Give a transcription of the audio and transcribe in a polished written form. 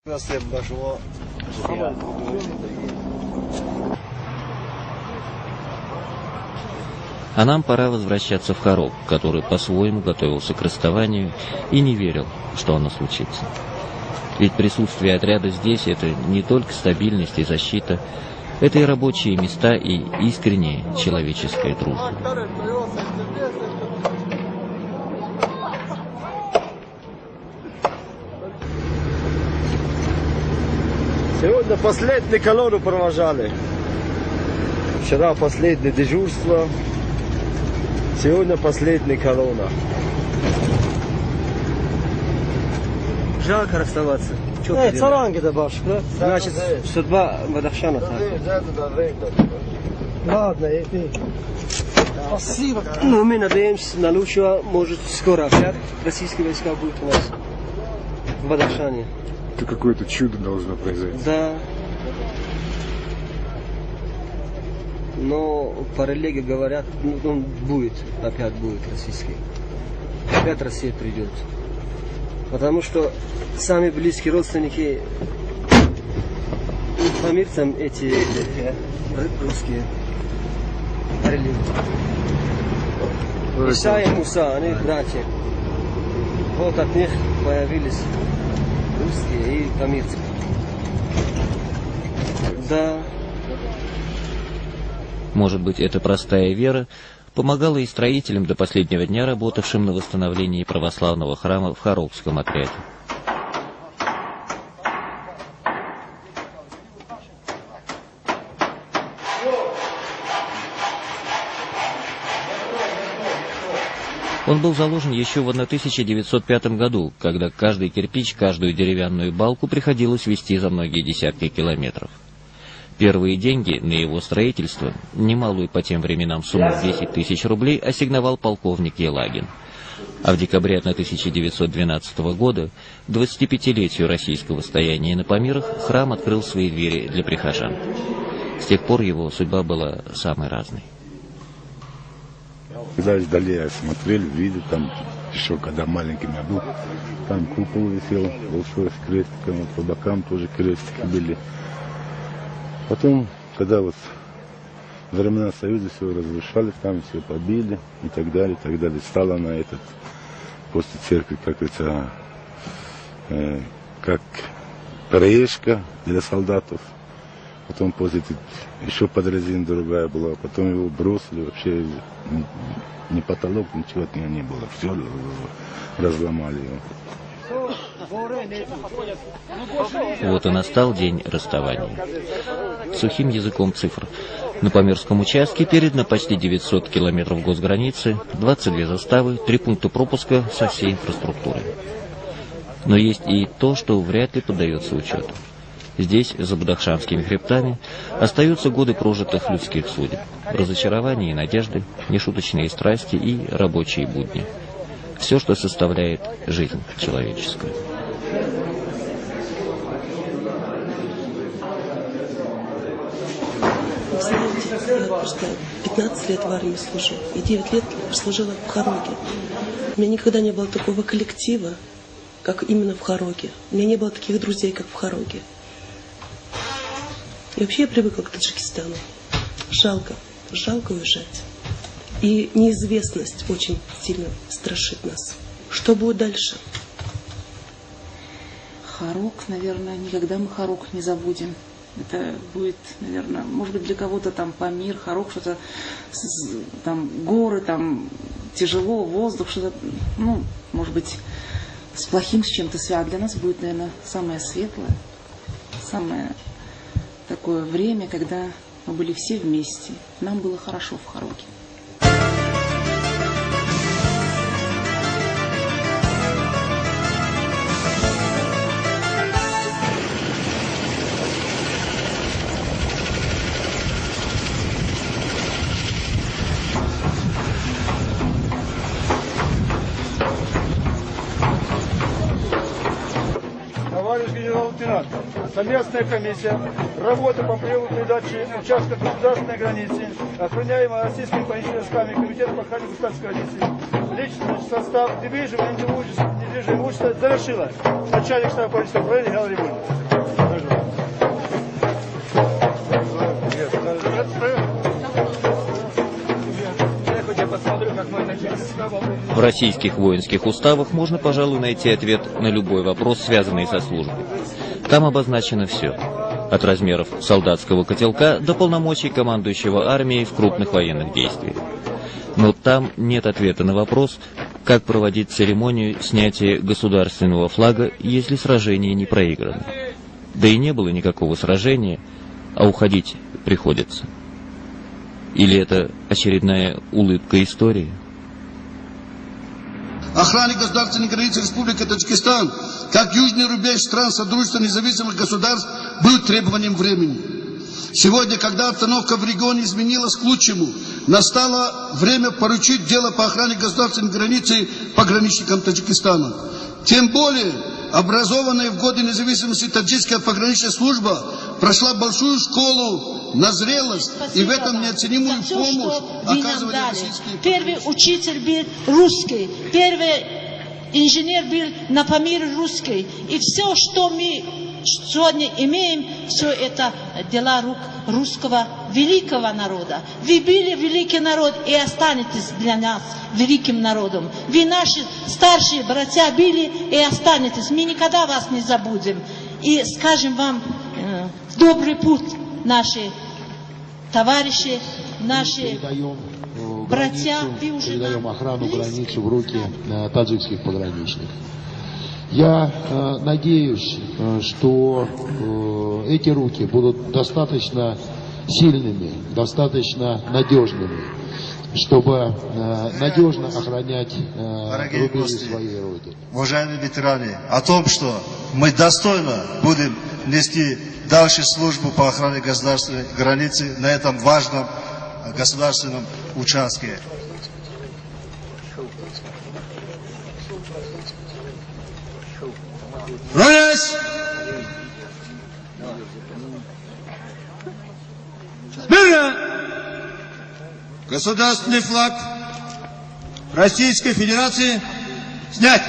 А нам пора возвращаться в Харок, который по-своему готовился к расставанию и не верил, что оно случится. Ведь присутствие отряда здесь — это не только стабильность и защита, это и рабочие места, и искренняя человеческая дружба. Сегодня последнюю колонну провожали. Вчера последнее дежурство. Сегодня последняя колонна. Жалко расставаться. Царанги-то башка, да? Значит, судьба Бадахшана так. Ладно, иди. Спасибо. Ну, мы надеемся на лучшего. Может, скоро опять российские войска будут у нас в Бадахшане. Это какое-то чудо должно произойти. Да. Но по религии говорят, он будет, опять будет российский. Опять Россия придет. Потому что сами близкие родственники памирцам эти русские религии. Иса и Муса, они братья. Вот от них появились русские и памирцы. Да. Может быть, эта простая вера помогала и строителям до последнего дня, работавшим на восстановлении православного храма в Харокском отряде. Он был заложен еще в 1905 году, когда каждый кирпич, каждую деревянную балку приходилось везти за многие десятки километров. Первые деньги на его строительство, немалую по тем временам сумму в 10 тысяч рублей, ассигновал полковник Елагин. А в декабре 1912 года, к 25-летию российского стояния на Памирах, храм открыл свои двери для прихожан. С тех пор его судьба была самой разной. Когда издали я смотрел, видел, там еще когда маленьким я был, там купол висел, большой с крестиком, вот по бокам тоже крестики были. Потом, когда вот времена Союза все разрушали, там все побили и так далее, стала на этот, после церкви, как говорится, как проезжка для солдатов. Потом после еще подразина другая была, потом его бросили, вообще ни потолок, ничего от него не было, все разломали его. Вот и настал день расставания. Сухим языком цифр. На Памирском участке передано почти 900 километров госграницы, 22 заставы, 3 пункта пропуска со всей инфраструктурой. Но есть и то, что вряд ли поддается учету. Здесь, за Бадахшанскими хребтами, остаются годы прожитых людских судеб, разочарования и надежды, нешуточные страсти и рабочие будни. Все, что составляет жизнь человеческую. Вы знаете, я просто 15 лет в армии служила, и 9 лет служила в Хароге. У меня никогда не было такого коллектива, как именно в Хароге. У меня не было таких друзей, как в Хароге. И вообще я привыкла к Таджикистану. Жалко уезжать. И неизвестность очень сильно страшит нас. Что будет дальше? Харок, наверное, никогда мы Харок не забудем. Это будет, наверное, может быть, для кого-то там Памир, Харок, что-то, там горы, там тяжело, воздух, что-то, ну, может быть, с плохим, с чем-то связано. Для нас будет, наверное, самое светлое, самое такое время, когда мы были все вместе. Нам было хорошо в Хароке. Товарищ генерал! старшего лейтенанта. Совместная комиссия. Работа по приему передачи участка государственной границы, охраняемой российскими военными войсками, комитета по охране государственной границы. Личный состав движимого недвижимого имущества завершила начальник штаба политического управления Геннадий Римульник. В российских воинских уставах можно, пожалуй, найти ответ на любой вопрос, связанный со службой. Там обозначено все. От размеров солдатского котелка до полномочий командующего армией в крупных военных действиях. Но там нет ответа на вопрос, как проводить церемонию снятия государственного флага, если сражение не проиграно. Да и не было никакого сражения, а уходить приходится. Или это очередная улыбка истории? Охране государственной границы Республики Таджикистан, как южный рубеж стран Содружества независимых государств, был требованием времени. Сегодня, когда обстановка в регионе изменилась к лучшему, настало время поручить дело по охране государственной границы пограничникам Таджикистана. Тем более, образованная в годы независимости таджикская пограничная служба прошла большую школу на зрелость. Спасибо. И в этом неоценимую все, помощь оказывали российские. Первый учитель был русский, первый инженер был на помир русский. И все, что мы сегодня имеем, все это дела рук русского великого народа. Вы были великий народ и останетесь для нас великим народом. Вы наши старшие братья были и останетесь. Мы никогда вас не забудем. И скажем вам добрый путь, наши товарищи, наши братья. Передаем охрану границы в руки таджикских пограничников. Я надеюсь, что эти руки будут достаточно сильными, достаточно надежными, чтобы надежно охранять рубежи своей Родины. Уважаемые ветераны, о том, что мы достойно будем нести дальше службу по охране государственной границы на этом важном государственном участке. Равняйсь! Смирно! Государственный флаг Российской Федерации снять!